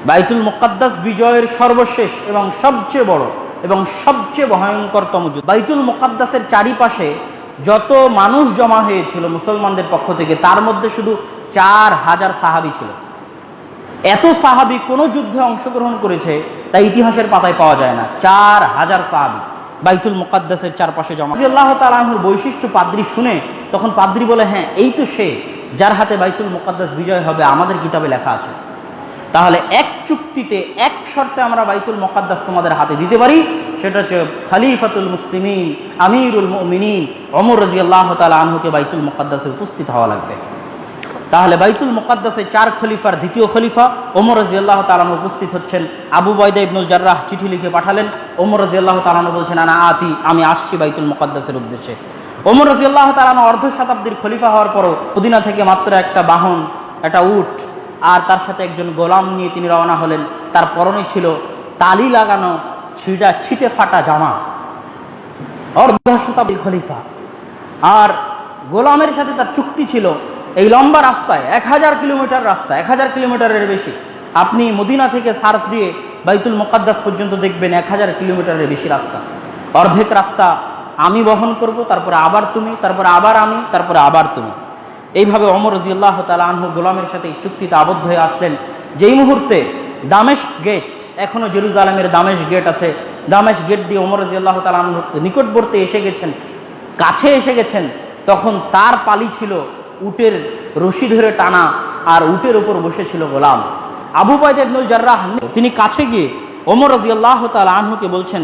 বাইতুল মুকাদ্দাস বিজয়ের সর্বশেষ এবং সবচেয়ে বড় এবং সবচেয়ে ভয়ঙ্করতম যুদ্ধ। বাইতুল মুকাদ্দাসের চারিপাশে যত মানুষ জমা হয়েছিল মুসলমানদের পক্ষ থেকে, তার মধ্যে শুধু 4000 সাহাবী ছিল। এত সাহাবী কোন যুদ্ধে অংশগ্রহণ করেছে তা ইতিহাসের পাতায় পাওয়া যায় না। 4000 সাহাবী বাইতুল মুকাদ্দাসের চারপাশে জমা। আল্লাহ তাআলা আনহুর বৈশিষ্ট্য পাদ্রী শুনে তখন পাদ্রী বলে, হ্যাঁ, এই তো সে যার হাতে বাইতুল মুকাদ্দাস বিজয় হবে, আমাদের কিতাবে লেখা আছে। তাহলে এক চুক্তিতে এক শর্তে আমরা বাইতুল মুকাদ্দাস তোমাদের হাতে দিতে পারি, সেটা হচ্ছে খলিফাতুল মুসলিমিন আমিরুল মুমিনিন ওমর রাদিয়াল্লাহু তাআলা আনহুকে বাইতুল মুকাদ্দাসে উপস্থিত হওয়া লাগবে। তাহলে বাইতুল মুকাদ্দাসে 4 খলিফার দ্বিতীয় খলিফা ওমর রাদিয়াল্লাহু তাআলা আনহু উপস্থিত হচ্ছেন। আবু উবাইদা ইবনুল জাররাহ চিঠি লিখে পাঠালেন। ওমর রাদিয়াল্লাহু তাআলা আনহু বলছেন, আমি আসছি বাইতুল মুকাদ্দাসের উদ্দেশ্যে। ওমর রাদিয়াল্লাহু তাআলা আনহু অর্ধ শতাব্দীর খলিফা হওয়ার পরও মদিনা থেকে মাত্র একটা বাহন, একটা উট আর তার সাথে একজন গোলাম নিয়ে তিনি রওনা হলেন। তার পরনে ছিল তালি লাগানো ছিটে ফাটা জামা। অর্ধ শতাব্দীর খলিফা, আর গোলামের সাথে তার চুক্তি ছিল এই লম্বা রাস্তায় 1000 কিলোমিটার রাস্তা, 1000 কিলোমিটারের বেশি। আপনি মদিনা থেকে সার্চ দিয়ে বাইতুল মুকাদ্দাস পর্যন্ত দেখবেন 1000 কিলোমিটারের বেশি রাস্তা। অর্ধেক রাস্তা আমি বহন করব, তারপরে আবার তুমি, তারপরে আবার আমি, তারপরে আবার তুমি। এইভাবে ওমর রাদিয়াল্লাহু তাআলা আনহু গোলামের সাথে এই চুক্তিতে আবদ্ধ হয়ে আসলেন। যেই মুহূর্তে দামেস্ক গেট, এখনো জেরুজালেমের দামেস্ক গেট আছে, দামেস্ক গেট দিয়ে ওমর রাদিয়াল্লাহু তাআলা আনহু নিকটবর্তী এসে গেছেন, কাছে এসে গেছেন, তখন তার পালি ছিল উটের রশি ধরে টানা, আর উটের উপর বসেছিল গোলাম আবু উবাইদা ইবনুল জাররাহ। তিনি কাছে গিয়ে ওমর রাদিয়াল্লাহু তাআলা আনহুকে বলছেন,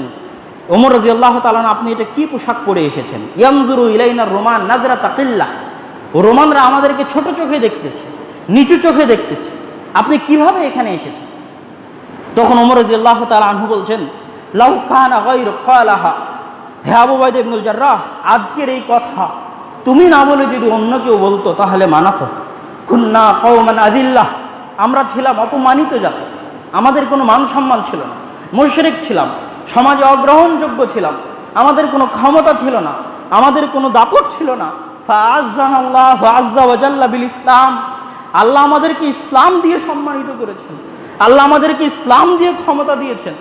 ওমর রাদিয়াল্লাহু তাআলা আনহু, আপনি এটা কি পোশাক পরে এসেছেন? ইয়ানজুরু ইলাইনা রোমান নাজরাতা কিল্লা, রোমানরা আমাদেরকে ছোট চোখে দেখতেছে, নিচু চোখে দেখতেছে, আপনি কিভাবে এখানে এসেছেন? তখন ওমর রাদিয়াল্লাহু তাআলা আনহু বলছেন, লাউ কানা গায়রু ক্বালাহা, হে আবু উবাইদা ইবনুল জাররাহ, আজকের এই কথা তুমি না বলে যদি অন্য কেউ বলতো তাহলে মানাতো। কুন্না কওমান আযিল্লাহ, আমরা ছিলাম অপমানিত জাতি, আমাদের কোনো মান সম্মান ছিল না, মুশরিক ছিলাম, সমাজে অগ্রহণযোগ্য ছিলাম, আমাদের কোনো ক্ষমতা ছিল না, আমাদের কোনো দাপট ছিল না। ফাআযানাল্লাহু আযযা ওয়া জাল্লা বিল ইসলাম, আল্লাহ আমাদেরকে ইসলাম দিয়ে সম্মানিত করেছেন, আল্লাহ আমাদেরকে ইসলাম দিয়ে ক্ষমতা দিয়েছেন,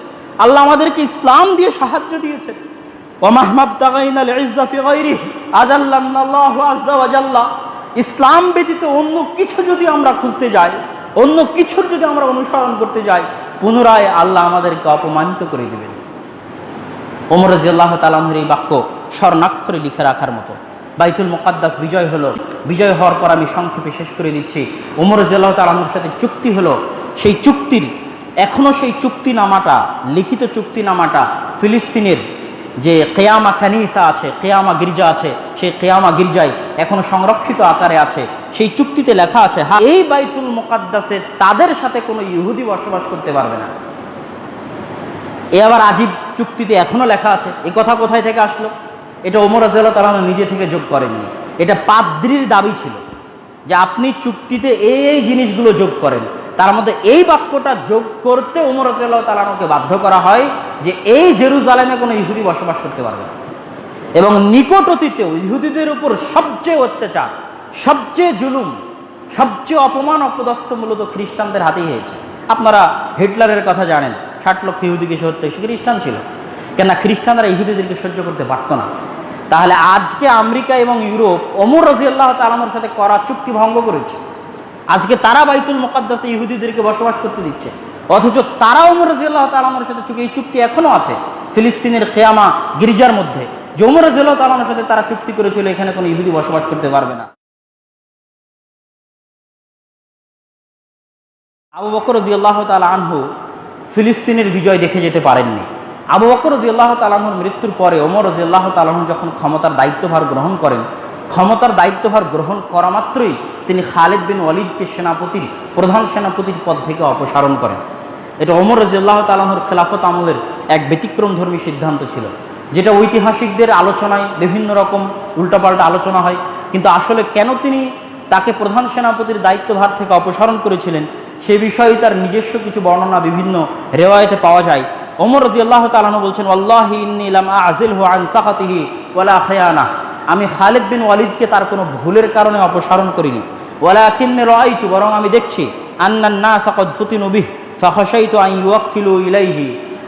আল্লাহ আমাদেরকে ইসলাম দিয়ে সাহায্য দিয়েছেন। ওয়া মাহমাবতাগাইনাল ইজ্জা ফি গায়রি আযাল্লানাল্লাহু আযযা ওয়া জাল্লা, ইসলাম ব্যতীত অন্য কিছু যদি আমরা খুঁজতে যাই, অন্য কিছুর যদি আমরা অনুসরণ করতে যাই, পুনরায় আল্লাহ আমাদেরকে অপমানিত করে দিবেন। ওমর রাদিয়াল্লাহু তাআলা আনহুর এই বাক্য স্বর্ণাক্ষরে লিখে রাখার মতো। বাইতুল মুকাদ্দাস বিজয় হলো। বিজয় হওয়ার পর আমি সংক্ষেপে শেষ করে দিচ্ছি। ওমর রাদিয়াল্লাহু তাআলা আনহুর সাথে চুক্তি হলো। সেই চুক্তির এখনো সেই চুক্তিনামাটা, লিখিত চুক্তিনামাটা ফিলিস্তিনের যে কিয়ামা কানিসা আছে, কিয়ামা গির্জা আছে, সেই কিয়ামা গির্জায় এখনো সংরক্ষিত আকারে আছে। সেই চুক্তিতে লেখা আছে, এই বাইতুল মুকাদ্দাসে তাদের সাথে কোনো ইহুদি বসবাস করতে পারবে না। এ আবার আজীব চুক্তিতে এখনো লেখা আছে। এই কথা কোথায় থেকে আসলো? এটা ওমর রাদিয়াল্লাহু তাআলা নিজে থেকে যোগ করেননি, এটা পাদ্রীর দাবি ছিল যে আপনি চুক্তিতে এই জিনিসগুলো যোগ করেন। তার মধ্যে এই বাক্যটা যোগ করতে ওমর রাদিয়াল্লাহু তাআলা আনহুকে বাধ্য করা হয় যে এই জেরুজালেমে কোনো ইহুদি বসবাস করতে পারবে না। এবং নিকট অতীতেও ইহুদিদের উপর সবচেয়ে অত্যাচার, সবচেয়ে জুলুম, সবচেয়ে অপমান অপদস্থ মূলত খ্রিস্টানদের হাতেই হয়েছে। আপনারা হিটলারের কথা জানেন, 60 লক্ষ ইহুদিকে সে হত্যা, সে খ্রিস্টান ছিল। কেননা খ্রিস্টানরা ইহুদিদেরকে সহ্য করতে পারত না। তাহলে আজকে আমেরিকা এবং ইউরোপ ওমর রাদিয়াল্লাহু তাআলা আনহুর সাথে করা চুক্তি ভঙ্গ করেছে। আজকে তারা বাইতুল মুকাদ্দাসে ইহুদিদেরকে বসবাস করতে দিচ্ছে, অথচ তারা ওমর রাদিয়াল্লাহু তাআলা আনহুর সাথে এই চুক্তি এখনো আছে ফিলিস্তিনের কিয়ামা গির্জার মধ্যে, যে ওমর রাদিয়াল্লাহু তাআলা আনহুর সাথে তারা চুক্তি করেছিল এখানে কোনো ইহুদি বসবাস করতে পারবে না। আবু বকর রাদিয়াল্লাহু তাআলা আনহু ফিলিস্তিনের বিজয় দেখে যেতে পারেননি। আবু বকর রাদিয়াল্লাহু তাআলা আনহুর মৃত্যুর পরে ওমর রাদিয়াল্লাহু তাআলা আনহু যখন ক্ষমতার দায়িত্বভার গ্রহণ করেন, ক্ষমতার দায়িত্বভার গ্রহণ করা মাত্রই তিনি খালিদ বিন ওয়ালিদকে প্রধান সেনাপতির পদ থেকে অপসারণ করেন। এটা ওমর রাদিয়াল্লাহু তাআলা আনহুর খেলাফত আমলের এক ব্যতিক্রমধর্মী সিদ্ধান্ত ছিল, যেটা ঐতিহাসিকদের আলোচনায় বিভিন্ন রকম উল্টাপাল্টা আলোচনা হয়। কিন্তু আসলে কেন তিনি তাকে প্রধান সেনাপতির দায়িত্বভার থেকে অপসারণ করেছিলেন সে বিষয়ে তার নিজস্ব কিছু বর্ণনা বিভিন্ন রিওয়ায়াতে পাওয়া যায়। ওমর রাদিয়াল্লাহু তাআলা আনহু বলছেন, ওয়াল্লাহি ইন্নী লাম আযিলহু আন সাখাতিহি ওয়ালা খিয়ানা, আমি খালিদ বিন ওয়ালিদকে তার কোনো ভুলের কারণে অপসারণ করিনি। ওয়ালাকিন্নী রাআইতু, বরং আমি দেখছি, আন্নান নাস ক্বাদ ফুতিনু বিহি ফাখাশাইতু আন ইউওয়াক্কিলু ইলাইহি,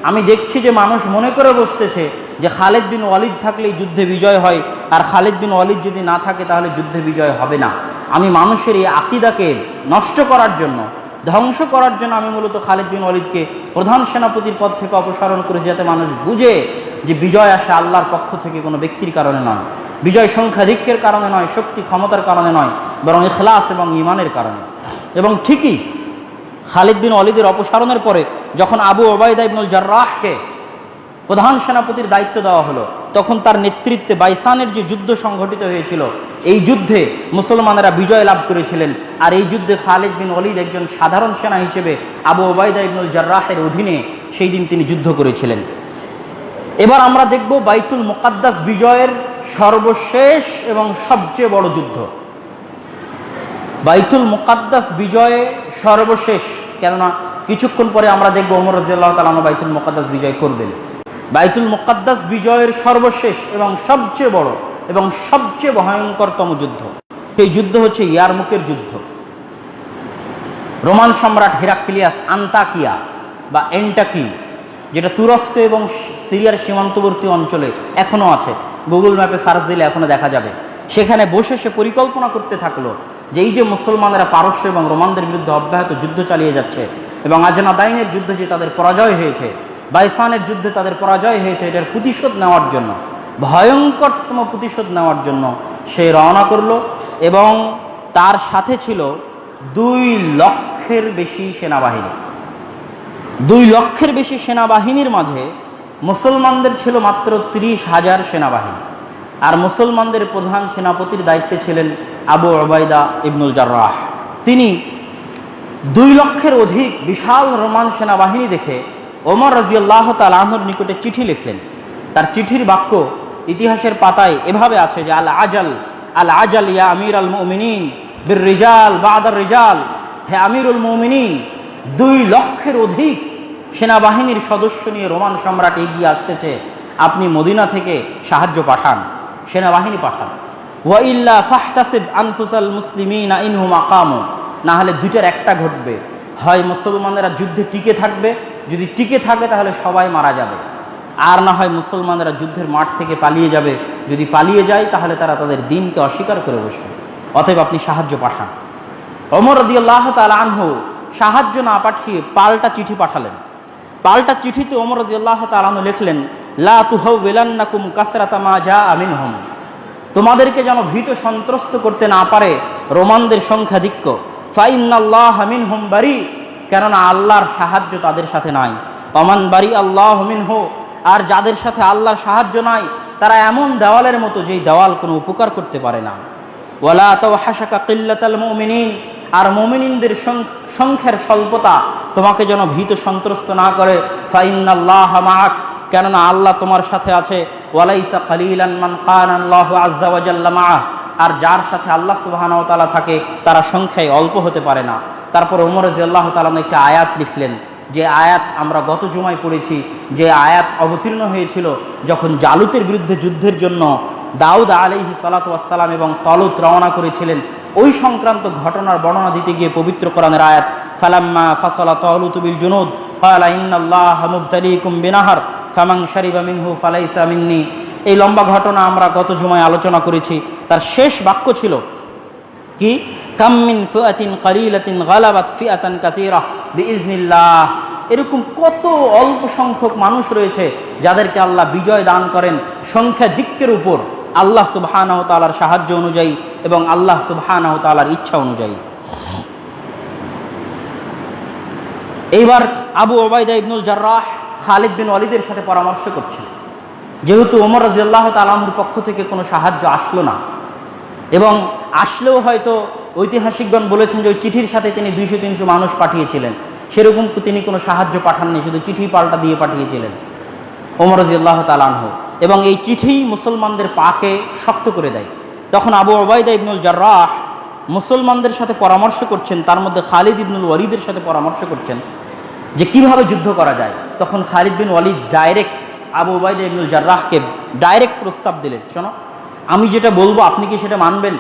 আমি দেখছি যে মানুষ মনে করে বসতেছে যে খালিদ বিন ওয়ালিদ থাকলেই যুদ্ধে বিজয় হয়, আর খালিদ বিন ওয়ালিদ যদি না থাকে তাহলে যুদ্ধে বিজয় হবে না। আমি মানুষের এই আকীদাকে নষ্ট করার জন্য, ধ্বংস করার জন্য আমি মূলত খালিদ বিন ওয়ালিদকে প্রধান সেনাপতির পদ থেকে অপসারণ করেছি, যাতে মানুষ বুঝে যে বিজয় আসে আল্লাহর পক্ষ থেকে, কোনো ব্যক্তির কারণে নয়, বিজয় সংখ্যাধিক্যের কারণে নয়, শক্তি ক্ষমতার কারণে নয়, বরং ইখলাস এবং ঈমানের কারণে। এবং ঠিকই খালিদ বিন ওয়ালিদের অপসারণের পরে যখন আবু উবাইদা ইবনুল জাররাহকে প্রধান সেনাপতির দায়িত্ব দেওয়া হলো, তখন তার নেতৃত্বে বাইসানের যে যুদ্ধ সংঘটিত হয়েছিল, এই যুদ্ধে মুসলমানেরা বিজয় লাভ করেছিলেন। আর এই যুদ্ধে খালিদ বিন ওয়ালিদ একজন সাধারণ সেনা হিসেবে আবু উবাইদা ইবনুল জাররাহের অধীনে সেই দিন তিনি যুদ্ধ করেছিলেন। এবার আমরা দেখব বাইতুল মুকাদ্দাস বিজয়ের সর্বশেষ এবং সবচেয়ে বড় যুদ্ধ। বাইতুল মুকাদ্দাস বিজয়ে সর্বশেষ, কেননা কিছুক্ষণ পরে আমরা দেখব ওমর রাদিয়াল্লাহু তাআলা আনহু বাইতুল মুকাদ্দাস বিজয় করবেন। বাইতুল মুকাদ্দাস বিজয়ের সর্বশেষ এবং সবচেয়ে বড় এবং সবচেয়ে ভয়ঙ্করতম যুদ্ধ, সেই যুদ্ধ হচ্ছে ইয়ারমুকের যুদ্ধ। রোমান সম্রাট হেরাক্লিয়াস আন্তাকিয়া বা এন্টাকি, যেটা তুরস্ক এবং সিরিয়ার সীমান্তবর্তী অঞ্চলে এখনো আছে, গুগল ম্যাপে সার্চ দিলে এখনো দেখা যাবে, সেখানে বসে সে পরিকল্পনা করতে থাকলো যে এই যে মুসলমানেরা পারস্য এবং রোমানদের বিরুদ্ধে অব্যাহত যুদ্ধ চালিয়ে যাচ্ছে, এবং আজনাদাইনের যুদ্ধে যে তাদের পরাজয় হয়েছে, বাইসানের যুদ্ধে তাদের পরাজয় হয়েছে, এটার প্রতিশোধ নেওয়ার জন্য, ভয়ঙ্করতম প্রতিশোধ নেওয়ার জন্য সে রওনা করলো। এবং তার সাথে ছিল 2 লক্ষের বেশি সেনাবাহিনী। 2 লক্ষের বেশি সেনাবাহিনীর মাঝে মুসলমানদের ছিল মাত্র 30,000 সেনাবাহিনী, আর মুসলমানদের প্রধান সেনাপতির দায়িত্বে ছিলেন আবু উবাইদা ইবনুল জাররাহ। তিনি 2 লক্ষের অধিক বিশাল রোমান সেনাবাহিনী দেখে ওমর রাদিয়াল্লাহু তাআলা আনহুর নিকটে চিঠি লিখলেন। তার চিঠির বাক্য ইতিহাসের পাতায় এভাবে আছে যে আল আজাল ইয়া আমির আল মুমিনিন বির রিজাল বাদার রিজাল, হে আমিরুল মুমিনিন, 2 লক্ষের অধিক সেনাবাহিনীর সদস্য নিয়ে রোমান সম্রাট এগিয়ে আসতেছে, আপনি মদিনা থেকে সাহায্য পাঠান, সেনাবাহিনী পাঠান। ওয়া ইল্লা ফাহতাসিব আনফুসাল মুসলিমিনা ইনহুম আকামু, না হলে দুইটার একটা ঘটবে, হয় মুসলমানেরা যুদ্ধে টিকে থাকবে, যদি টিকে থাকে তাহলে সবাই মারা যাবে, আর না হয় মুসলমানেরা যুদ্ধের মাঠ থেকে পালিয়ে যাবে, যদি পালিয়ে যায় তাহলে তারা তাদের দ্বীনকে অস্বীকার করে বসবে, অতএব আপনি সাহায্য পাঠান। ওমর রাদিয়াল্লাহু তাআলা আনহু সাহায্য না পাঠিয়ে পাল্টা চিঠি পাঠালেন। পাল্টা চিঠিতে ওমর রাদিয়াল্লাহু তাআলা আনহু লিখলেন, লা তুহাওবিলান্নাকুম কাসরাতা মা জাআ মিনহুম, তোমাদেরকে যেন ভীত সন্ত্রস্ত করতে না পারে রোমানদের সংখ্যাধিক্য। ফাইন্নাল্লাহা মিনহুম বারি, কেননা আল্লাহর সাহায্য তাদের সাথে নাই। ওমান বারি আল্লাহু মিনহু, আর যাদের সাথে আল্লাহর সাহায্য নাই তারা এমন দেওয়ালের মতো যেই দেওয়াল কোনো উপকার করতে পারে না। ওয়ালা তাওহাশাকা কিল্লাতাল মুমিনিন, আর মুমিনিনদের সংখ্যার স্বল্পতা তোমাকে যেন ভীত সন্ত্রস্ত না করে। ফাইন্নাল্লাহা মাআক, কেননা আল্লাহ তোমার সাথে আছে। ওয়ালাইসা কালিলান মান কানা আল্লাহু আযজা ওয়া জাল্লা মাআহ, আর যার সাথে আল্লাহ সুবহানাহু ওয়া তাআলা থাকে তারা সংখ্যায় অল্প হতে পারে না। তারপর ওমর রাদিয়াল্লাহু তাআলা একটা আয়াত লিখলেন, যে আয়াত আমরা গত জুমায় পড়েছি, যে আয়াত অবতীর্ণ হয়েছিল যখন জালুতের বিরুদ্ধে যুদ্ধের জন্য দাউদ আলাইহিস সালাতু ওয়াস সালাম এবং তলুত রওনা করেছিলেন। ওই সংক্রান্ত ঘটনার বর্ণনা দিতে গিয়ে পবিত্র কোরআনের আয়াত, ফালাম্মা ফাসালা তালুতু বিল জুনুদ ক্বালা ইন্নাল্লাহা মুবতালিকুম বিনাহার ফামান শারিবা মিনহু ফালাইসা মিন্নি। এই লম্বা ঘটনা আমরা গত জুমায় আলোচনা করেছি। তার শেষ বাক্য ছিল কি, কাম মিন ফিআতিন কালিলাতিন গালাবাত ফিআতান কাসীরা বিইজনিল্লাহ। এরকম কত অল্প সংখ্যক মানুষ রয়েছে যাদেরকে আল্লাহ বিজয় দান করেন সংখ্যাধিক্যের উপর, আল্লাহ সুবহানাহু ওয়া তাআলার সাহায্য অনুযায়ী এবং আল্লাহ সুবহানাহু ওয়া তাআলার ইচ্ছা অনুযায়ী। এইবার আবু উবাইদা ইবনুল জাররাহ খালিদ বিন ওয়ালিদের সাথে পরামর্শ করছেন, যেহেতু ওমর রাদিয়াল্লাহু তাআলা আনহুর পক্ষ থেকে কোনো সাহায্য আসলো না, এবং আসলেও হয়তো ঐতিহাসিকগণ বলেছেন যে ওই চিঠির সাথে তিনি 200-300 মানুষ পাঠিয়েছিলেন, সেরকম তিনি কোনো সাহায্য পাঠাননি, শুধু চিঠি পাল্টা দিয়ে পাঠিয়েছিলেন ওমর রাদিয়াল্লাহু তাআলা আনহু, এবং এই চিঠি মুসলমানদের পাকে শক্ত করে দেয়। তখন আবু উবাইদা ইবনুল জাররাহ মুসলমানদের সাথে পরামর্শ করছেন, তার মধ্যে খালিদ ইবনুল ওয়ালিদের সাথে পরামর্শ করছেন যে কিভাবে যুদ্ধ করা যায়। তখন খালিদ বিন ওয়ালিদ ডাইরেক্ট আবু উবাইদা ইবনুল জাররাহকে ডাইরেক্ট প্রস্তাব দিলেন, শোনো, আমি যেটা বলবো আপনি কি সেটা মানবেন?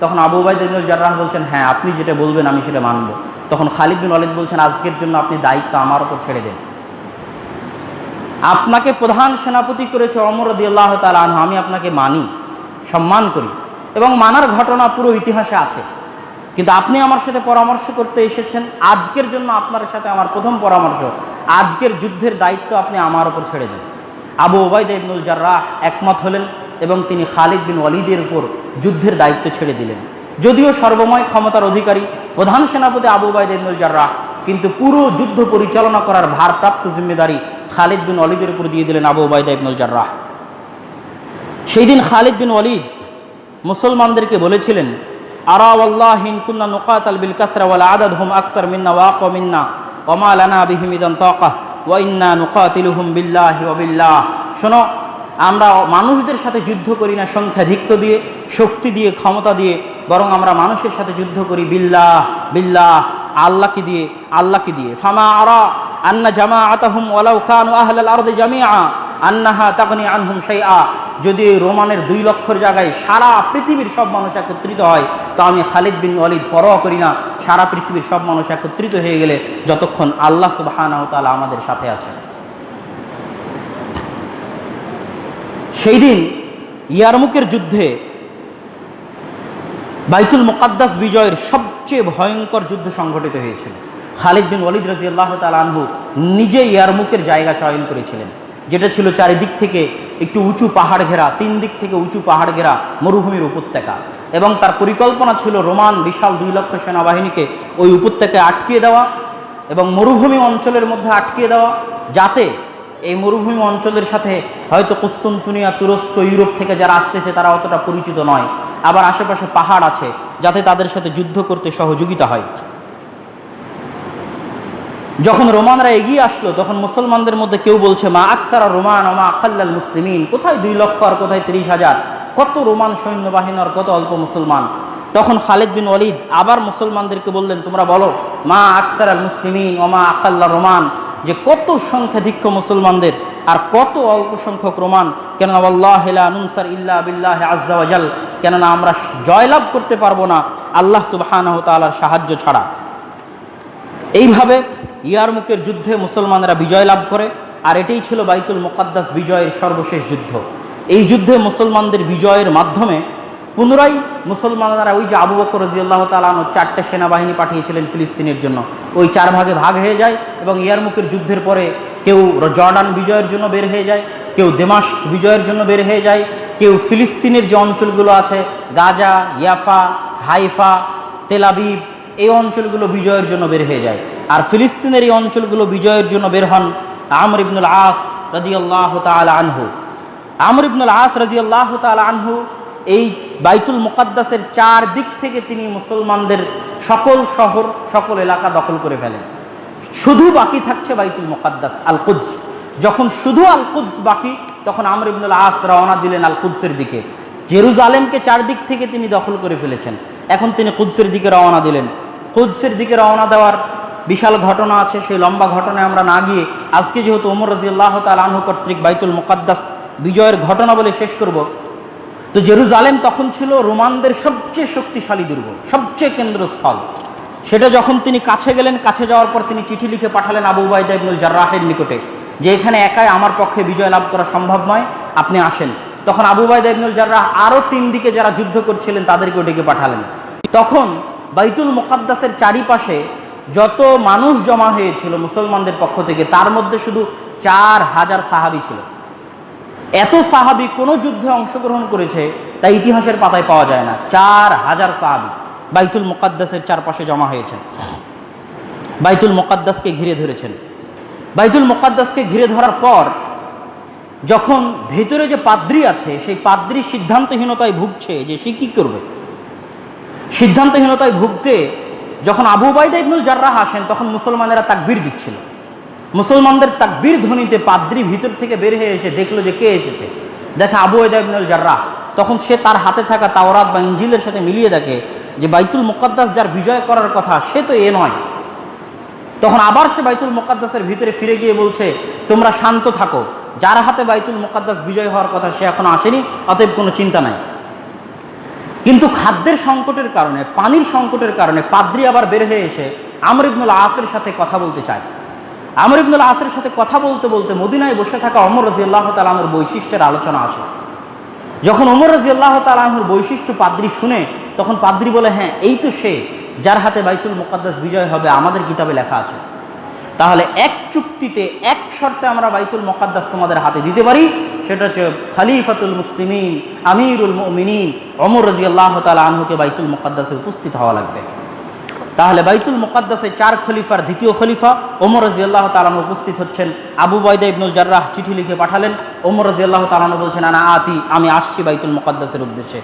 তখন আবু উবাইদা ইবনুল জাররাহ বলছেন, হ্যাঁ আপনি যেটা বলবেন আমি সেটা মানব। তখন খালিদ বিন ওয়ালিদ বলছেন, আজকের জন্য আপনি দায়িত্ব আমার উপর ছেড়ে দেন। আপনাকে প্রধান সেনাপতি করেছে ওমর রাদিয়াল্লাহু তাআলা আনহু, আমি আপনাকে মানি, সম্মান করি এবং মানার ঘটনা পুরো ইতিহাসে আছে, কিন্তু আপনি আমার সাথে পরামর্শ করতে এসেছেন, আজকের জন্য আপনার সাথে আমার প্রথম পরামর্শ, আজকের যুদ্ধের দায়িত্ব আপনি আমার উপর ছেড়ে দেন। আবু উবাইদা ইবনুল জাররাহ একমত হলেন এবং তিনি খালিদ বিন ওয়ালিদের উপর যুদ্ধের দায়িত্ব ছেড়ে দিলেন। যদিও সর্বময় ক্ষমতার অধিকারী প্রধান সেনাপতি আবু উবাইদা ইবনুল জাররাহ, কিন্তু পুরো যুদ্ধ পরিচালনা করার ভারপ্রাপ্ত জিম্মেদারি খালিদ বিন ওয়ালিদের উপর দিয়ে দিলেন আবু উবাইদা ইবনুল জাররাহ। সেই দিন খালিদ বিন ওয়ালিদ মুসলমানদেরকে বলেছিলেন, আরা ওয়াল্লাহি ইন কুননা নুকাতাল বিল কাসরা ওয়াল আদাদহুম আকসার মিন্না ওয়া আকা মিন্না ওয়া মা লানা বিহিম ইযান তাকাহ ওয়া ইন্না নুকাতিলুহুম বিল্লাহি ওয়া বিল্লাহ। শোনো, আমরা মানুষদের সাথে যুদ্ধ করি না সংখ্যাধিক্য দিয়ে, শক্তি দিয়ে, ক্ষমতা দিয়ে, বরং আমরা মানুষের সাথে যুদ্ধ করি বিল্লাহ বিল্লাহ, আল্লাহকে দিয়ে, আল্লাহকে দিয়ে। ফামা আরা আন্না জামাআতাহুম ওয়ালাউ কানু আহলাল আরদি জামিআ আন্নাহা তাগনি আনহুম শাইআ। যদি রোমানের 2 লক্ষর জায়গায় সারা পৃথিবীর সব মানুষ একত্রিত হয়, তো আমি খালিদ বিন ওয়ালিদ পরোয়া করি না সারা পৃথিবীর সব মানুষ একত্রিত হয়ে গেলে, যতক্ষণ আল্লাহ সুবহানাহু ওয়া তাআলা আমাদের সাথে আছেন। সেই দিন ইয়ারমুকের যুদ্ধে বাইতুল মুকাদ্দাস বিজয়ের সবচেয়ে ভয়ঙ্কর যুদ্ধ সংঘটিত হয়েছিল। খালিদ বিন ওয়ালিদ রাদিয়াল্লাহু তাআলা আনহু নিজে ইয়ারমুকের জায়গা চয়ন করেছিলেন, যেটা ছিল চারিদিক থেকে একটু উঁচু পাহাড় ঘেরা, 3 দিক থেকে উঁচু পাহাড় ঘেরা মরুভূমির উপত্যকা, এবং তার পরিকল্পনা ছিল রোমান বিশাল 2 লক্ষ সেনাবাহিনীকে ওই উপত্যকায় আটকিয়ে দেওয়া এবং মরুভূমি অঞ্চলের মধ্যে আটকিয়ে দেওয়া, যাতে এই মরুভূমি অঞ্চলের সাথে হয়তো কুস্তুনতুনিয়া, তুরস্ক, ইউরোপ থেকে যারা আসতেছে তারা অতটা পরিচিত নয়, আবার আশেপাশে পাহাড় আছে, যাতে তাদের সাথে যুদ্ধ করতে সহযোগিতা হয়। যখন রোমানরা এগিয়ে আসলো, তখন মুসলমানদের মধ্যে কেউ বলছে, মা আকসারা রোমান ওয়া মা আকাল্লাল মুসলিমিন, কোথায় 2 লক্ষ আর কোথায় 30,000, কত রোমান সৈন্যবাহিনী আর কত অল্প মুসলমান। তখন খালিদ বিন ওয়ালিদ আবার মুসলমানদেরকে বললেন, তোমরা বলো মা আকসারাল মুসলিমিন ওয়া মা আকাল্লা রোমান, যে কত সংখ্যাধিক্য মুসলমানদের আর কত অল্প সংখ্যক রোমান। কেননা ওয়াল্লাহি লা নুনসার ইল্লা বিল্লাহি আযজা ওয়া জাল, কেননা আমরা জয়লাভ করতে পারবো না আল্লাহ সুবহানাহু ওয়া তাআলার সাহায্য ছাড়া। এইভাবে ইয়ারমুকের যুদ্ধে মুসলমানরা বিজয় লাভ করে, আর এটাই ছিল বাইতুল মুকাদ্দাস বিজয়ের সর্বশেষ যুদ্ধ। এই যুদ্ধে মুসলমানদের বিজয়ের মাধ্যমে পুনরায় মুসলমানরা ওই যে আবু বকর রাদিয়াল্লাহু তাআলা আনহু 4টে সেনাবাহিনী পাঠিয়েছিলেন ফিলিস্তিনের জন্য, ওই 4 ভাগে ভাগ হয়ে যায় এবং ইয়ারমুকের যুদ্ধের পরে কেউ জর্ডান বিজয়ের জন্য বের হয়ে যায়, কেউ দামেস্ক বিজয়ের জন্য বের হয়ে যায়, কেউ ফিলিস্তিনের যে অঞ্চলগুলো আছে গাজা, ইয়াফা, হাইফা, তেল আবিব, এই অঞ্চলগুলো বিজয়ের জন্য বের হয়ে যায়। আর ফিলিস্তিনের এই অঞ্চলগুলো বিজয়ের জন্য বের হন আমর ইবনুল আস রাদিয়াল্লাহু তাআলা আনহু। আমর ইবনুল আস রাদিয়াল্লাহু তাআলা আনহু এই বাইতুল মুকাদ্দাসের 4 দিক থেকে তিনি মুসলমানদের সকল শহর, সকল এলাকা দখল করে ফেলেন। শুধু বাকি থাকছে বাইতুল মুকাদ্দাস, আল কুদস। যখন শুধু আল কুদস বাকি, তখন আমর ইবনুল আস রওনা দিলেন আল কুদসের দিকে। জেরুজালেমকে 4 দিক থেকে তিনি দখল করে ফেলেছেন, এখন তিনি কুদসের দিকে রওনা দিলেন। কুদসের দিকে রওনা দেওয়ার বিশাল ঘটনা আছে, সেই লম্বা ঘটনায় আমরা না গিয়ে আজকে যেহেতু ওমর রাদিয়াল্লাহু তাআলা আনহু কর্তৃক বাইতুল মুকাদ্দাস বিজয়ের ঘটনা বলে শেষ করব। তো জেরুজালেম তখন ছিল রোমানদের সবচেয়ে শক্তিশালী দুর্গ, সবচেয়ে কেন্দ্রস্থল। সেটা যখন তিনি কাছে গেলেন, কাছে যাওয়ার পর তিনি চিঠি লিখে পাঠালেন আবু উবাইদা ইবনুল জাররাহের নিকটে, যে এখানে একাই আমার পক্ষে বিজয় লাভ করা সম্ভব নয়, আপনি আসেন। তখন আবু উবাইদা ইবনুল জাররাহ আরও 3 দিকে যারা যুদ্ধ করছিলেন তাদেরকেও ডেকে পাঠালেন। তখন বাইতুল মুকাদ্দাসের চারিপাশে যত মানুষ জমা হয়েছিল মুসলমানদের পক্ষ থেকে, তার মধ্যে শুধু 4000 সাহাবী ছিল। এত সাহাবী কোনো যুদ্ধে অংশগ্রহণ করেছে তা ইতিহাসের পাতায় পাওয়া যায় না। 4000 সাহাবী বাইতুল মুকাদ্দাসের চারপাশে জমা হয়েছেন, বাইতুল মুকাদ্দাসকে ঘিরে ধরেছেন। বাইতুল মুকাদ্দাসকে ঘিরে ধরার পর যখন ভেতরে যে পাদ্রী আছে, সেই পাদ্রী সিদ্ধান্তহীনতায় ভুগছে যে সে কি করবে। সিদ্ধান্তহীনতায় ভুগতে যখন আবু উবাইদা ইবনুল জাররাহ আসেন, তখন মুসলমানেরা তাকবীর দিচ্ছিল। মুসলমানদের তাকবীর ধ্বনিতে পাদ্রী ভিতর থেকে বের হয়ে এসে দেখলো যে কে এসেছে। দেখে আবু উবাইদা ইবনুল জাররাহ। তখন সে তার হাতে থাকা তাওরাত বা ইনজিলের সাথে মিলিয়ে দেখে যে বাইতুল মুকাদ্দাস যার বিজয় করার কথা সে তো এ নয়। তখন আবার সে বাইতুল মুকাদ্দাসের ভিতরে ফিরে গিয়ে বলছে, তোমরা শান্ত থাকো, যার হাতে বাইতুল মুকাদ্দাস বিজয় হওয়ার কথা সে এখনো আসেনি, অতএব কোনো চিন্তা নাই। কিন্তু খাদ্যের সংকটের কারণে, পানির সংকটের কারণে পাদ্রী আবার বের হয়ে এসে আমর ইবনুল আসের সাথে কথা বলতে চায়। আমর ইবনুল আসের সাথে কথা বলতে বলতে মদিনায় বসে থাকা ওমর রাদিয়াল্লাহু তাআলা আনহুর বৈশিষ্ট্যের আলোচনা আসে। যখন ওমর রাদিয়াল্লাহু তাআলা আনহুর বৈশিষ্ট্য পাদ্রী শুনে, তখন পাদ্রী বলে, হ্যাঁ, এই তো সে যার হাতে বাইতুল মুকাদ্দাস বিজয় হবে, আমাদের কিতাবে লেখা আছে। তাহলে এক চুক্তিতে, এক শর্তে আমরা বাইতুল মুকাদ্দাস তোমাদের হাতে দিতে পারি, সেটা হচ্ছে খলিফাতুল মুসলিমিন আমিরুল মুমিনিন ওমর রাদিয়াল্লাহু তাআলা আনহুকে বাইতুল মুকাদ্দাসে উপস্থিত হওয়া লাগবে। তাহলে বাইতুল মুকাদ্দাসে 4 খলিফার দ্বিতীয় খলিফা ওমর রাদিয়াল্লাহু তাআলা আনহু উপস্থিত হচ্ছেন। আবু উবাইদা ইবনুল জাররাহ চিঠি লিখে পাঠালেন, ওমর রাদিয়াল্লাহু তাআলা আনহু বলছেন, আনা আতি, আমি আসছি বাইতুল মুকাদ্দাসের উদ্দেশ্যে।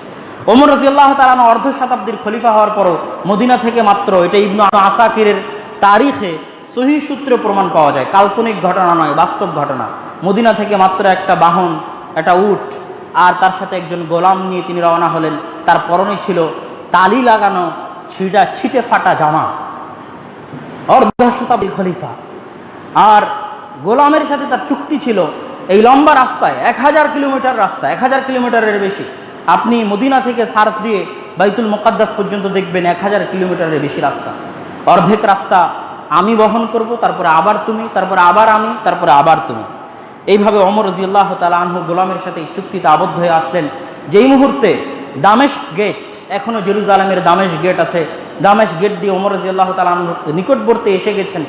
ওমর রাদিয়াল্লাহু তাআলা আনহু অর্ধ শতাব্দীর খলিফা হওয়ার পরও মদিনা থেকে মাত্র, এটা ইবনু আসাকিরের তারিখে সহিহ সূত্রে প্রমাণ পাওয়া যায়, কাল্পনিক ঘটনা নয়, বাস্তব ঘটনা। মদিনা থেকে মাত্র একটা বাহন, একটা উট আর তার সাথে একজন গোলাম নিয়ে তিনি রওনা হলেন। তার পরনে ছিল তালি লাগানো ছিটে ফাটা জামা, অর্ধ শতাব্দীর খলিফা। আর গোলামের সাথে তার চুক্তি ছিল, এই লম্বা রাস্তায় 1000 কিলোমিটার রাস্তা, 1000 কিলোমিটারের বেশি, আপনি মদিনা থেকে সার্চ দিয়ে বাইতুল মুকাদ্দাস পর্যন্ত দেখবেন 1000 কিলোমিটারের বেশি রাস্তা। অর্ধেক রাস্তা আমি বহন করব, তারপরে আবার তুমি, তারপরে আবার আমি, তারপরে আবার তুমি। এইভাবে ওমর রাদিয়াল্লাহু তাআলা আনহু গোলামের সাথে এই চুক্তিতে আবদ্ধ হয়ে আসলেন। যেই মুহূর্তে দামেস্ক গেট, এখনো জেরুজালেমের দামেস্ক গেট আছে, দামেস্ক গেট দিয়ে ওমর রাদিয়াল্লাহু তাআলা আনহু নিকটবর্তী এসে গেছেন,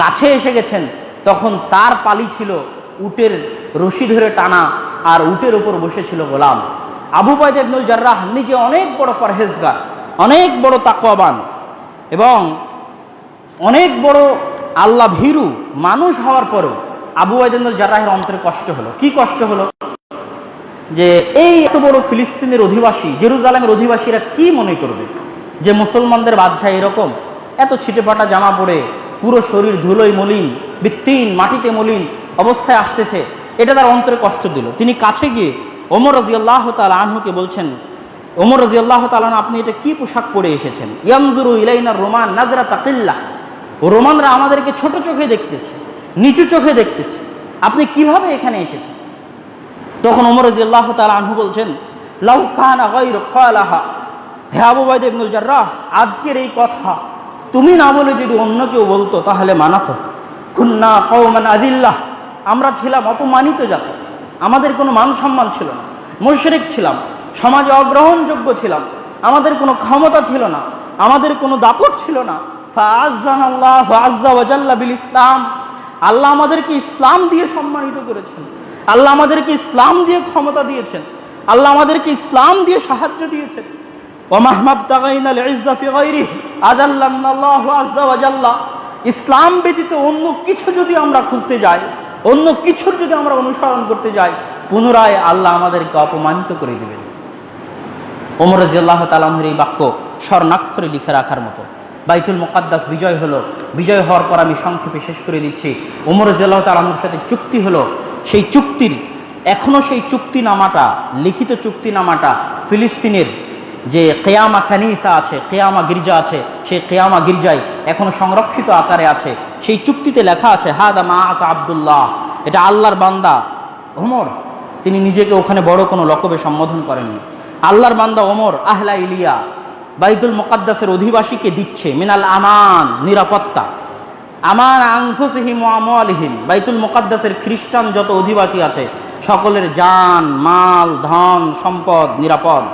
কাছে এসে গেছেন, তখন তার পালি ছিল উটের রশি ধরে টানা, আর উটের উপর বসেছিল গোলাম। আবু উবাইদা ইবনুল জাররাহ নিজে অনেক বড় পরহেজগার, অনেক বড় তাকওয়াবান এবং অনেক বড় আল্লাহ ভীরু মানুষ হওয়ার পরেও আবু উবাইদা ইবনুল জাররাহের অন্তরে কষ্ট হলো। কি কষ্ট হলো? যে এই এত বড় ফিলিস্তিনের অধিবাসী, জেরুজালেমের অধিবাসীরা কি মনে করবে যে মুসলমানদের বাদশাহ এরকম এত ছিটেফাটা জামা পরে, পুরো শরীর ধুলোয় মলিন, বৃত্তিহীন, মাটিতে মলিন অবস্থায় আসতেছে। এটা তার অন্তরে কষ্ট দিল। তিনি কাছে গিয়ে ওমর রাদিয়াল্লাহু তাআলা আনহুকে বলছেন, ওমর রাদিয়াল্লাহু তাআলা আনহু, আপনি এটা কি পোশাক পরে এসেছেন? ইয়ানজুরু ইলাইনা রোমান নাজরাতা কিল্লা, রোমানরা আমাদেরকে ছোট চোখে দেখতেছে, নিচু চোখে দেখতেছে, আপনি কিভাবে এখানে এসেছেন? তখন ওমর রাদিয়াল্লাহু তাআলা আনহু বলছেন, লাউ কানা গায়রু ক্বালাহা, হে আবু উবাইদা ইবনুল জাররাহ, আজকের এই কথা তুমি না বলে যদি অন্য কেউ বলতো তাহলে মানাতো। কুন্না কওমান আযিল্লাহ, আমরা ছিলাম অপমানিত জাতি, আমাদের কোনো মান সম্মান ছিল না, মুশরিক ছিলাম, সমাজে অগ্রহণযোগ্য ছিলাম, আমাদের কোনো ক্ষমতা ছিল না, আমাদের কোনো দাপট ছিল না। ফাআজ্জানাল্লাহু আযজা ওয়া জাল্লা বিল ইসলাম, আল্লাহ আমাদেরকে ইসলাম দিয়ে সম্মানিত করেছেন, আল্লাহ আমাদেরকে ইসলাম দিয়ে ক্ষমতা দিয়েছেন, আল্লাহ আমাদেরকে ইসলাম দিয়ে সাহায্য দিয়েছেন। ওয়া মাহমাবতাগাইনাল ইজ্জা ফি গায়রিহি আযাল্লানাল্লাহু আযজা ওয়া জাল্লা, ইসলাম ব্যতীত অন্য কিছু যদি আমরা খুঁজতে যাই, অন্য কিছুর যদি আমরা অনুসরণ করতে যাই, পুনরায় আল্লাহ আমাদেরকে অপমানিত করে দিবেন। ওমর রাদিয়াল্লাহু তাআলা আনহুর এই বাক্য স্বর্ণাক্ষরে লিখে রাখার মতো। বাইতুল মুকাদ্দাস বিজয় হলো। বিজয় হওয়ার পর আমি সংক্ষেপে শেষ করে দিচ্ছি। ওমর রাদিয়াল্লাহু তাআলা আনহুর সাথে চুক্তি হলো। সেই চুক্তির এখনো সেই চুক্তিনামাটা, লিখিত চুক্তিনামাটা ফিলিস্তিনের যে কিয়ামা কানিসা আছে, কিয়ামা গির্জা আছে, সেই কিয়ামা গির্জায় এখনো সংরক্ষিত আকারে আছে। সেই চুক্তিতে লেখা আছে, হাদা মা আতা আব্দুল্লাহ, এটা আল্লাহর বান্দা ওমর, তিনি নিজেকে ওখানে বড় কোনো লকবে সম্বোধন করেননি। আল্লাহর বান্দা ওমর আহলা ইলিয়া বাইতুল মুকাদ্দাসের অধিবাসীকে দিচ্ছে মিনাল আমান, নিরাপত্তা, আমান আনফুসিহিম ওয়া আমওয়ালিহিম, বাইতুল মুকাদ্দাসের খ্রিস্টান যত অধিবাসী আছে সকলের জান, মাল, ধন, সম্পদ নিরাপদ।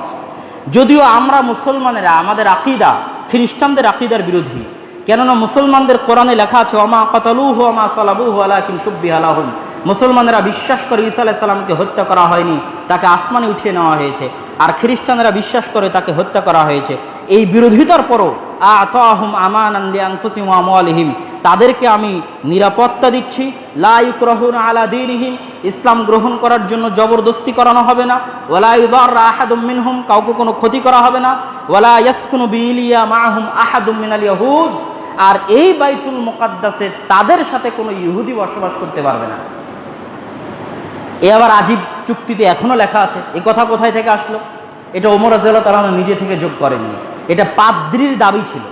যদিও আমরা মুসলমানেরা আমাদের আকীদা খ্রিস্টানদের আকীদার বিরোধী, কেননা মুসলমানদের কোরআনে লেখা আছে ওমা কাতালুহু ওয়া মা সালাবুহু ওয়ালাকিন শুববিহা লাহুম, মুসলমানেরা বিশ্বাস করে ঈসা আলাইহিস সালামকে হত্যা করা হয়নি, তাকে আসমানে উঠিয়ে নেওয়া হয়েছে। আর খ্রিস্টানেরা বিশ্বাস করে তাকে হত্যা করা হয়েছে। এই বিরোধিতার পরও আতাহুম আমানান লিআনফুসিহিম ওয়া আমওয়ালিহিম, তাদেরকে আমি নিরাপত্তা দিচ্ছি। লা ইউকরাহুনা আলা দীনিহিম, ইসলাম গ্রহণ করার জন্য জবরদস্তি করানো হবে না। ওয়ালা ইউদাররা আহাদুম মিনহুম, কাউকে কোনো ক্ষতি করা হবে না। ওয়ালা ইয়াসকুনু বিইলিয়া মাআহুম আহাদুম মিনাল ইয়াহুদ, আর এই বাইতুল মুকাদ্দাসে তাদের সাথে কোনো ইহুদি বসবাস করতে পারবে না। এ আবার আজীব চুক্তিতে এখনো লেখা আছে। এই কথা কোথায় থেকে আসলো? এটা ওমর রাদিয়াল্লাহু তাআলা নিজে থেকে যোগ করেননি, এটা পাদ্রীর দাবি ছিল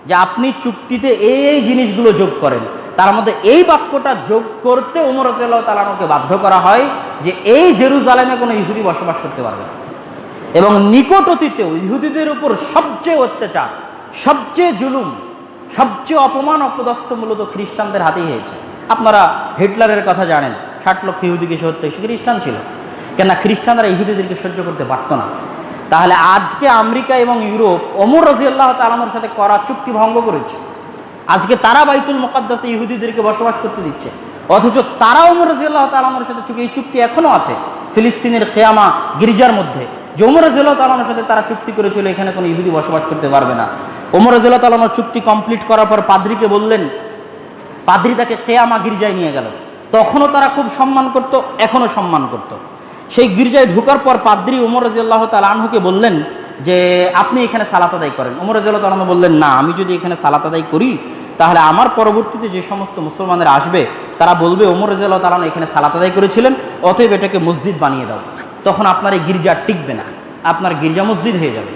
যে আপনি চুক্তিতে এই জিনিসগুলো যোগ করেন। তার মধ্যে এই বাক্যটা যোগ করতে ওমর রাদিয়াল্লাহু তাআলাকে বাধ্য করা হয় যে এই জেরুজালেমে কোনো ইহুদি বসবাস করতে পারবে না। এবং নিকট অতীতেও ইহুদিদের উপর সবচেয়ে অত্যাচার, সবচেয়ে জুলুম, সবচেয়ে অপমান অপদস্থ মূলত খ্রিস্টানদের হাতেই হয়েছে। আপনারা হিটলারের কথা জানেন, 60 লক্ষ ইহুদিকে সে হত্যা, সে খ্রিস্টান ছিল। কেননা খ্রিস্টানরা ইহুদিদেরকে সহ্য করতে পারত না। তাহলে আজকে আমেরিকা এবং ইউরোপ ওমর রাদিয়াল্লাহু তাআলার সাথে করা চুক্তি ভঙ্গ করেছে। আজকে তারা বাইতুল মুকাদ্দাসে ইহুদিদেরকে বসবাস করতে দিচ্ছে, অথচ তারা ওমর রাদিয়াল্লাহু তাআলার সাথে এই চুক্তি এখনো আছে ফিলিস্তিনের কেয়ামা গির্জার মধ্যে, যে ওমর রাদিয়াল্লাহু তাআলার সাথে তারা চুক্তি করেছিল এখানে কোনো ইহুদি বসবাস করতে পারবে না। ওমর রাদিয়াল্লাহু তাআলা চুক্তি কমপ্লিট করার পর পাদ্রীকে বললেন, পাদ্রী তাকে কেয়ামা গির্জায় নিয়ে গেল। তখনও তারা খুব সম্মান করত, এখনো সম্মান করত। সেই গির্জায় ঢোকার পর পাদ্রী ওমর রাদিয়াল্লাহু তাআলা আনহুকে বললেন যে আপনি এখানে সালাত আদায় করেন। ওমর রাদিয়াল্লাহু তাআলা বললেন, না, আমি যদি এখানে সালাত আদায় করি তাহলে আমার পরবর্তীতে যে সমস্ত মুসলমানেরা আসবে তারা বলবে ওমর রাদিয়াল্লাহু তাআলা এখানে সালাত আদায় করেছিলেন, অতএব এটাকে মসজিদ বানিয়ে দাও। তখন আপনার এই গির্জা টিকবে না, আপনার গির্জা মসজিদ হয়ে যাবে।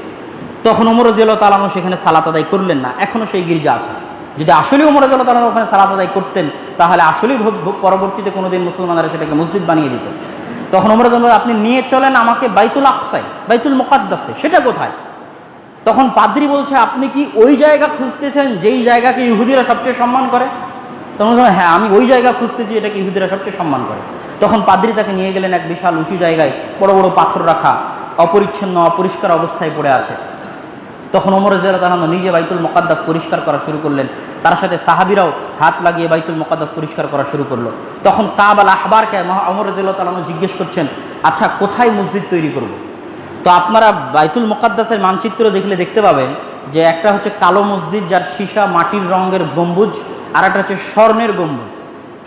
তখন ওমর রাদিয়াল্লাহু তাআলা সেখানে সালাত আদায় করলেন না, এখনো সেই গির্জা আছে। যদি আসলে ওমর রাদিয়াল্লাহু তাআলা ওখানে সালাত আদায় করতেন তাহলে আসলেই পরবর্তীতে কোনোদিন মুসলমানরা সেটাকে মসজিদ বানিয়ে দিত। তখন ওমর রাদিয়াল্লাহু আপনি নিয়ে চলেন আমাকে বাইতুল আকসায়, বাইতুল মুকাদ্দাসে, সেটা কোথায়? তখন পাদ্রী বলছে, আপনি কি ওই জায়গা খুঁজতেছেন যেই জায়গাকে ইহুদিরা সবচেয়ে সম্মান করে? তখন হ্যাঁ, আমি ওই জায়গা খুঁজতেছি এটাকে ইহুদিরা সবচেয়ে সম্মান করে। তখন পাদ্রী তাকে নিয়ে গেলেন এক বিশাল উঁচু জায়গায়, বড় বড় পাথর রাখা, অপরিচ্ছন্ন অপরিষ্কার অবস্থায় পড়ে আছে। তখন ওমর রাদিয়াল্লাহু তাআলা নিজে বাইতুল মুকাদ্দাস পরিষ্কার করা শুরু করলেন, তার সাথে সাহাবীরাও হাত লাগিয়ে বাইতুল মুকাদ্দাস পরিষ্কার করা শুরু করলো। তখন কাব আল আহবারকে ওমর রাদিয়াল্লাহু তাআলা জিজ্ঞেস করছেন, আচ্ছা কোথায় মসজিদ তৈরি করব? তো আপনারা বাইতুল মুকাদ্দাসের মানচিত্র দেখলে দেখতে পাবেন যে একটা হচ্ছে কালো মসজিদ যার সীসা মাটির রঙের গম্বুজ, আর একটা হচ্ছে স্বর্ণের গম্বুজ।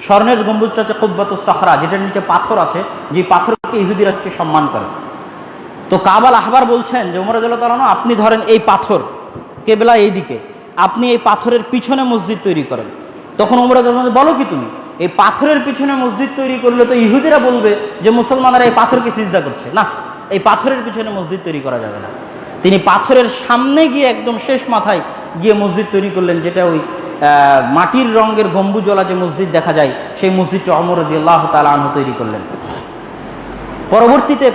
স্বর্ণের গম্বুজটা হচ্ছে কুব্বাতুস সাখরা, যেটার নিচে পাথর আছে, যে পাথরকে ইহুদিরা হচ্ছে সম্মান করে। তো কাব আল আহবার বলছেন যে ওমর রাদিয়াল্লাহু তাআলা আপনি ধরেন এই পাথর, কেবলা এই দিকে, আপনি এই পাথরের পিছনে মসজিদ তৈরি করেন। তখন ওমর রাদিয়াল্লাহু তাআলা বলো কি তুমি, এই পাথরের পিছনে মসজিদ তৈরি করলে তো ইহুদিরা বলবে যে মুসলমানরা এই পাথরকে সিজদা করছে, না, এই পাথরের পিছনে মসজিদ তৈরি করা যাবে না। তিনি পাথরের সামনে গিয়ে একদম শেষ মাথায় গিয়ে মসজিদ তৈরি করলেন, যেটা ওই মাটির রঙের গম্বুজওয়ালা যে মসজিদ দেখা যায়, সেই মসজিদটা ওমর রাদিয়াল্লাহু তাআলা আনহু তৈরি করলেন। পরবর্তীতে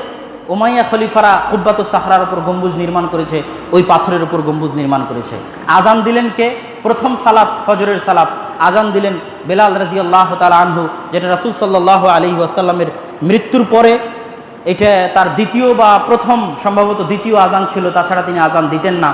উমাইয়া খলিফারা কুব্বাতুস সাখরার উপর গম্বুজ নির্মাণ করেছে, ওই পাথরের উপর গম্বুজ নির্মাণ করেছে। আজান দিলেন কে? প্রথম সালাত, ফজরের সালাত আজান দিলেন বেলাল রাদিয়াল্লাহু তাআলা আনহু, যেটা রাসূল সাল্লাল্লাহু আলাইহি ওয়াসাল্লামের মৃত্যুর পরে এটা তার দ্বিতীয় বা প্রথম, সম্ভবত দ্বিতীয় আজান ছিল, তাছাড়া তিনি আজান দিতেন না।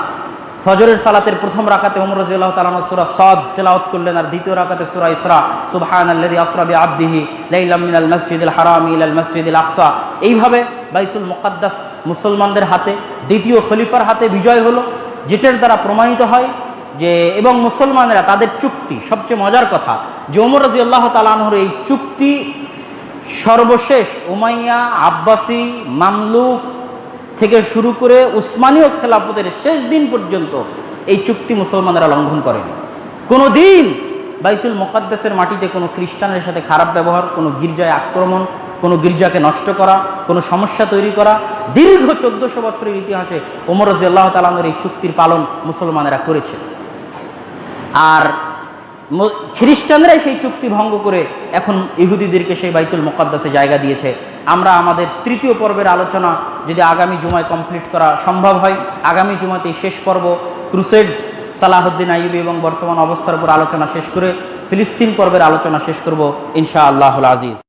ফজরের সালাতের প্রথম রাকাতে ওমর রাদিয়াল্লাহু তাআলা সূরা সাদ তেলাওয়াত করলেন, আর দ্বিতীয় রাকাতে সূরা ইসরা, সুবহানাল্লাযী আসরা বিআবদিহি লাইলাম মিনাল মাসজিদিল হারামি ইলাল মাসজিদিল আকসা। এইভাবে বাইতুল মুকাদ্দাস মুসলমানদের হাতে, দ্বিতীয় খলিফার হাতে বিজয় হলো, যেটার দ্বারা প্রমাণিত হয় যে, এবং মুসলমানেরা তাদের চুক্তি, সবচেয়ে মজার কথা যে ওমর রাদিয়াল্লাহু তাআলা আনহুর এই চুক্তি সর্বশেষ উমাইয়া, আব্বাসি, মামলুক থেকে শুরু করে উসমানীয় খেলাফতের শেষ দিন পর্যন্ত এই চুক্তি মুসলমানেরা লঙ্ঘন করেনি। কোনো দিন বাইতুল মুকাদ্দাসের মাটিতে কোনো খ্রিস্টানের সাথে খারাপ ব্যবহার, কোনো গির্জায় আক্রমণ, কোনো গির্জাকে নষ্ট করা, কোনো সমস্যা তৈরি করা, দীর্ঘ 1400 বছরের ইতিহাসে ওমর রাদিয়াল্লাহু তাআলা আনহুর এই চুক্তির পালন মুসলমানেরা করেছে। আর খ্রিস্টানরাই সেই চুক্তি ভঙ্গ করে এখন ইহুদিদেরকে সেই বাইতুল মুকাদ্দাসে জায়গা দিয়েছে। আমরা আমাদের তৃতীয় পর্বের আলোচনা যদি আগামী জুমায় কমপ্লিট করা সম্ভব হয়, আগামী জুমাতেই শেষ পর্ব ক্রুসেড, সালাহুদ্দিন আইয়ুবী এবং বর্তমান অবস্থার উপর আলোচনা শেষ করে ফিলিস্তিন পর্বের আলোচনা শেষ করব ইনশাআল্লাহুল আজিজ।